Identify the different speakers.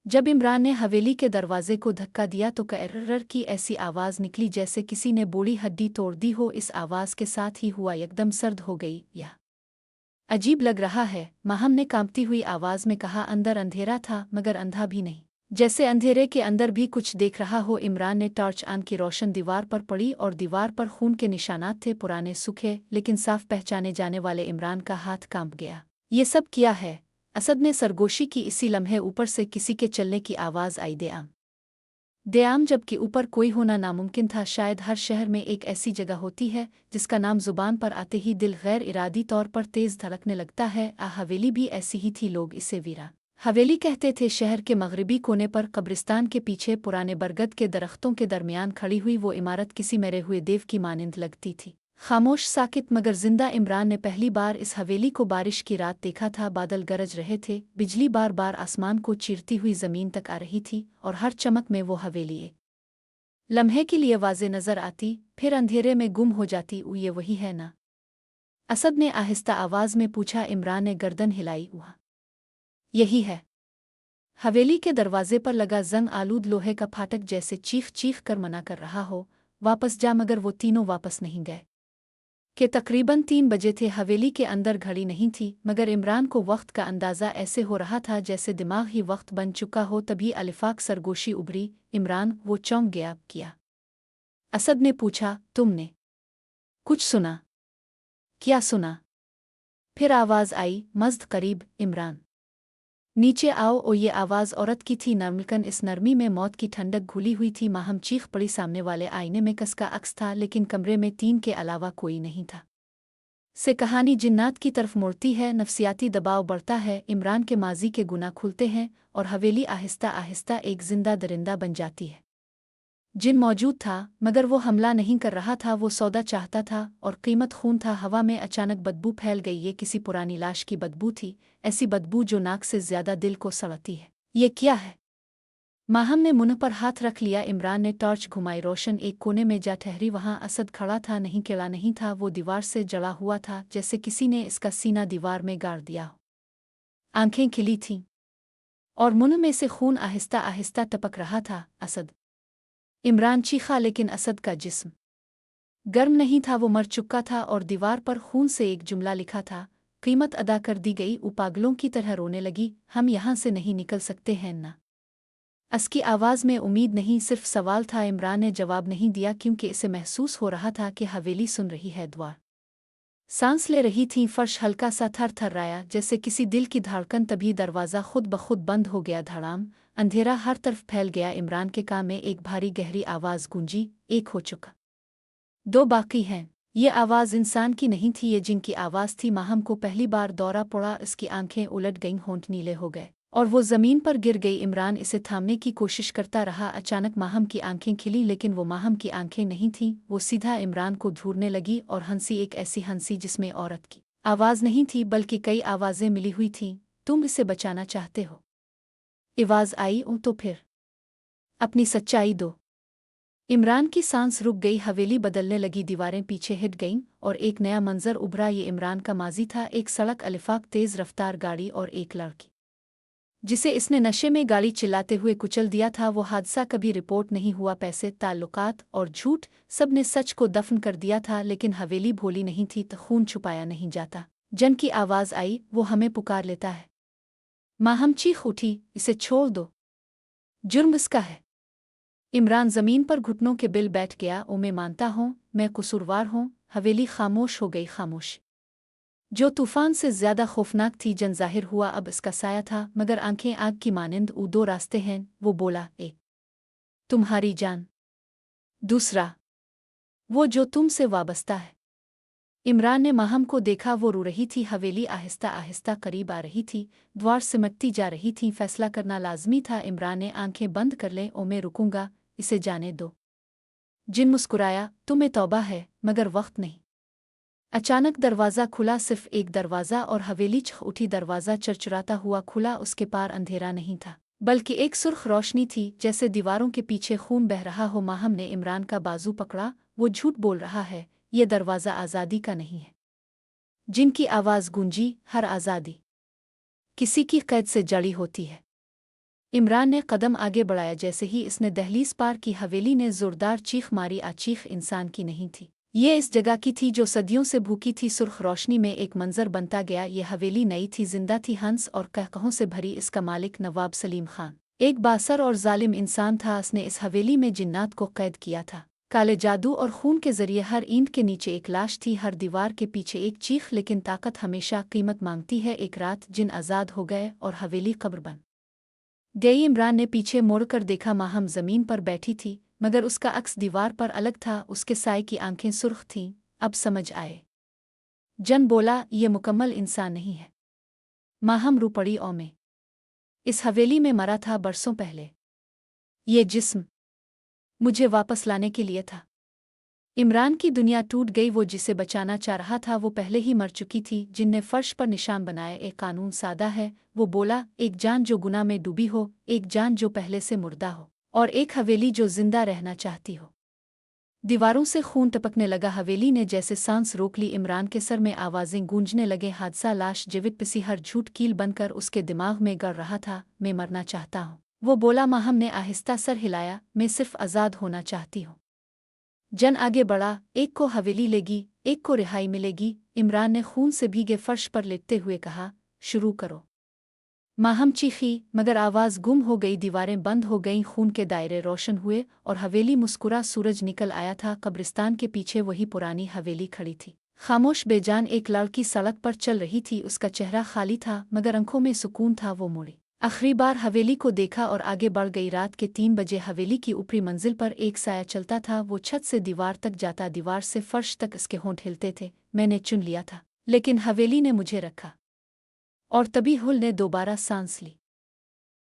Speaker 1: जब इमरान ने हवेली के दरवाजे को धक्का दिया तो कर्रर की ऐसी आवाज़ निकली जैसे किसी ने बूढ़ी हड्डी तोड़ दी हो। इस आवाज़ के साथ ही हुआ एकदम सर्द हो गई। यह अजीब लग रहा है, माहम ने कांपती हुई आवाज़ में कहा। अंदर अंधेरा था मगर अंधा भी नहीं, जैसे अंधेरे के अंदर भी कुछ देख रहा हो। इमरान ने टॉर्च आन की रोशन दीवार पर पड़ी और दीवार पर खून के निशानात थे, पुराने सूखे लेकिन साफ पहचाने जाने वाले। इमरान का हाथ कांप गया। ये सब क्या है? असद ने सरगोशी की। इसी लम्हे ऊपर से किसी के चलने की आवाज़ आई। देआम जबकि ऊपर कोई होना नामुमकिन था। शायद हर शहर में एक ऐसी जगह होती है जिसका नाम जुबान पर आते ही दिल गैर इरादी तौर पर तेज धड़कने लगता है। हवेली भी ऐसी ही थी। लोग इसे वीरा हवेली कहते थे। शहर के मगरिबी कोने पर कब्रिस्तान के पीछे पुराने बरगद के दरख्तों के दरमियान खड़ी हुई वो इमारत किसी मरे हुए देव की मानिंद लगती थी। खामोश, साकित मगर जिंदा। इमरान ने पहली बार इस हवेली को बारिश की रात देखा था। बादल गरज रहे थे, बिजली बार बार आसमान को चीरती हुई जमीन तक आ रही थी और हर चमक में वो हवेली एक लम्हे के लिए वाज़े नजर आती, फिर अंधेरे में गुम हो जाती। ये वही है ना? असद ने आहिस्ता आवाज में पूछा। इमरान ने गर्दन हिलाई। वहाँ यही है। हवेली के दरवाजे पर लगा जंग आलूद लोहे का फाटक जैसे चीख चीख कर मना कर रहा हो, वापस जा। मगर वो तीनों वापस नहीं गए। कि तकरीबन 3 बजे थे। हवेली के अंदर घड़ी नहीं थी मगर इमरान को वक्त का अंदाज़ा ऐसे हो रहा था जैसे दिमाग ही वक्त बन चुका हो। तभी अलिफाक सरगोशी उभरी। इमरान, वो चौंक गया। क्या? असद ने पूछा। तुमने कुछ सुना? क्या सुना? फिर आवाज़ आई, मज़्द करीब। इमरान, नीचे आओ। ओ ये आवाज़ औरत की थी, नर्मकन। इस नरमी में मौत की ठंडक घुली हुई थी। माहम चीख पड़ी। सामने वाले आईने में कसका अक्स था लेकिन कमरे में 3 के अलावा कोई नहीं था। से कहानी जिन्नात की तरफ मुड़ती है, नफसियाती दबाव बढ़ता है, इमरान के माजी के गुनाह खुलते हैं और हवेली आहिस्ता आहिस्ता एक जिंदा दरिंदा बन जाती है। जिन मौजूद था मगर वो हमला नहीं कर रहा था। वो सौदा चाहता था और कीमत खून था। हवा में अचानक बदबू फैल गई। ये किसी पुरानी लाश की बदबू थी, ऐसी बदबू जो नाक से ज्यादा दिल को सड़ती है। ये क्या है? माहम ने मुंह पर हाथ रख लिया। इमरान ने टॉर्च घुमाई। रोशन एक कोने में जा ठहरी। वहां असद खड़ा था। नहीं केला नहीं था, वो दीवार से जड़ा हुआ था जैसे किसी ने इसका सीना दीवार में गाड़ दिया हो। आंखें खिली थीं और मुंह में से खून आहिस्ता आहिस्ता टपक रहा था। असद! इमरान चीखा लेकिन असद का जिस्म गर्म नहीं था। वो मर चुका था और दीवार पर खून से एक जुमला लिखा था, कीमत अदा कर दी गई। पागलों की तरह रोने लगी। हम यहाँ से नहीं निकल सकते हैं ना? असकी आवाज़ में उम्मीद नहीं, सिर्फ सवाल था। इमरान ने जवाब नहीं दिया क्योंकि इसे महसूस हो रहा था कि हवेली सुन रही है। द्वार सांस ले रही थी। फर्श हल्का सा थर थर्राया जैसे किसी दिल की धड़कन। तभी दरवाज़ा खुद ब खुद बंद हो गया। धड़ाम। अंधेरा हर तरफ फैल गया। इमरान के कान में एक भारी गहरी आवाज़ गूंजी, एक हो चुका, 2 बाकी हैं। ये आवाज़ इंसान की नहीं थी, ये जिन की आवाज़ थी। माहम को पहली बार दौरा पड़ा। इसकी आंखें उलट गईं, होंठ नीले हो गए और वो ज़मीन पर गिर गई। इमरान इसे थामने की कोशिश करता रहा। अचानक माहम की आंखें खिली लेकिन वो माहम की आंखें नहीं थीं। वो सीधा इमरान को घूरने लगी और हंसी, एक ऐसी हंसी जिसमें औरत की आवाज़ नहीं थी बल्कि कई आवाज़ें मिली हुई थीं। तुम इसे बचाना चाहते हो? आवाज़ आई। तो फिर अपनी सच्चाई दो। इमरान की सांस रुक गई। हवेली बदलने लगी, दीवारें पीछे हट गईं और एक नया मंजर उभरा। ये इमरान का माजी था। एक सड़क, अलिफाक, तेज़ रफ्तार गाड़ी और एक लड़की जिसे इसने नशे में गाड़ी चिल्लाते हुए कुचल दिया था। वो हादसा कभी रिपोर्ट नहीं हुआ। पैसे, ताल्लुकात और झूठ, सब ने सच को दफन कर दिया था। लेकिन हवेली भोली नहीं थी, तो खून छुपाया नहीं जाता। जन की आवाज़ आई, वो हमें पुकार लेता है। माहम चीख उठी, इसे छोड़ दो, जुर्म इसका है। इमरान ज़मीन पर घुटनों के बिल बैठ गया। ओ मैं मानता हूँ, मैं कसूरवार हूँ। हवेली खामोश हो गई। खामोश जो तूफान से ज्यादा खौफनाक थी। जन जाहिर हुआ अब इसका साया था मगर आंखें आग की मानिंद। 2 रास्ते हैं, वो बोला। एक, तुम्हारी जान। दूसरा, वो जो तुमसे वाबस्ता है। इमरान ने माहम को देखा। वो रो रही थी। हवेली आहिस्ता आहिस्ता करीब आ रही थी, द्वार सिमटती जा रही थी। फैसला करना लाजमी था। इमरान ने आंखें बंद कर लें। ओ मैं रुकूंगा, इसे जाने दो। जिन मुस्कुराया, तुम्हें तौबा है मगर वक्त नहीं। अचानक दरवाज़ा खुला, सिर्फ एक दरवाज़ा, और हवेली चख उठी। दरवाज़ा चरचराता हुआ खुला। उसके पार अंधेरा नहीं था बल्कि एक सुर्ख रोशनी थी, जैसे दीवारों के पीछे खून बह रहा हो। माहम ने इमरान का बाजू पकड़ा। वो झूठ बोल रहा है, ये दरवाज़ा आज़ादी का नहीं है। जिनकी आवाज़ गूंजी, हर आज़ादी किसी की कैद से जड़ी होती है। इमरान ने कदम आगे बढ़ाया। जैसे ही इसने दहलीज पार की, हवेली ने जोरदार चीख मारी। चीख इंसान की नहीं थी, ये इस जगह की थी जो सदियों से भूखी थी। सुर्ख रोशनी में एक मंजर बनता गया। ये हवेली नई थी, जिंदा थी, हंस और कहकहों से भरी। इसका मालिक नवाब सलीम खान एक बासर और जालिम इंसान था। उसने इस हवेली में जिन्नात को कैद किया था। काले जादू और खून के जरिए हर ईंट के नीचे एक लाश थी, हर दीवार के पीछे एक चीख। लेकिन ताकत हमेशा कीमत मांगती है। एक रात जिन आज़ाद हो गए और हवेली कब्र बन गई। इमरान ने पीछे मुड़कर देखा। माहम जमीन पर बैठी थी, मगर उसका अक्स दीवार पर अलग था। उसके साए की आंखें सुर्ख थीं। अब समझ आए। जन बोला, ये मुकम्मल इंसान नहीं है। माहम रू पड़ी। ओ में इस हवेली में मरा था बरसों पहले। ये जिस्म मुझे वापस लाने के लिए था। इमरान की दुनिया टूट गई। वो जिसे बचाना चाह रहा था वो पहले ही मर चुकी थी। जिनने फर्श पर निशान बनाए। एक कानून सादा है, वो बोला, एक जान जो गुनाह में डूबी हो, एक जान जो पहले से मुर्दा हो, और एक हवेली जो जिंदा रहना चाहती हो। दीवारों से खून टपकने लगा। हवेली ने जैसे सांस रोक ली। इमरान के सर में आवाजें गूंजने लगे। हादसा लाश जीवित पिसी हर झूठ कील बनकर उसके दिमाग में गड़ रहा था। मैं मरना चाहता हूँ, वो बोला। माहम ने आहिस्ता सर हिलाया। मैं सिर्फ आज़ाद होना चाहती हूँ। जन आगे बढ़ा। एक को हवेली लेगी, एक को रिहाई मिलेगी। इमरान ने खून से भीगे फर्श पर लेटते हुए कहा, शुरू करो। माहम चीखी, मगर आवाज़ गुम हो गई। दीवारें बंद हो गईं, खून के दायरे रोशन हुए और हवेली मुस्कुरा। सूरज निकल आया था। कब्रिस्तान के पीछे वही पुरानी हवेली खड़ी थी, खामोश बेजान। एक लड़की सड़क पर चल रही थी। उसका चेहरा खाली था, मगर आंखों में सुकून था। वो मुड़ी, आखिरी बार हवेली को देखा और आगे बढ़ गई। रात के 3 बजे हवेली की ऊपरी मंजिल पर एक साया चलता था। वो छत से दीवार तक जाता, दीवार से फर्श तक। इसके होंठ हिलते थे। मैंने चुन लिया था, लेकिन हवेली ने मुझे रखा। और तभी हुल ने दोबारा सांस ली।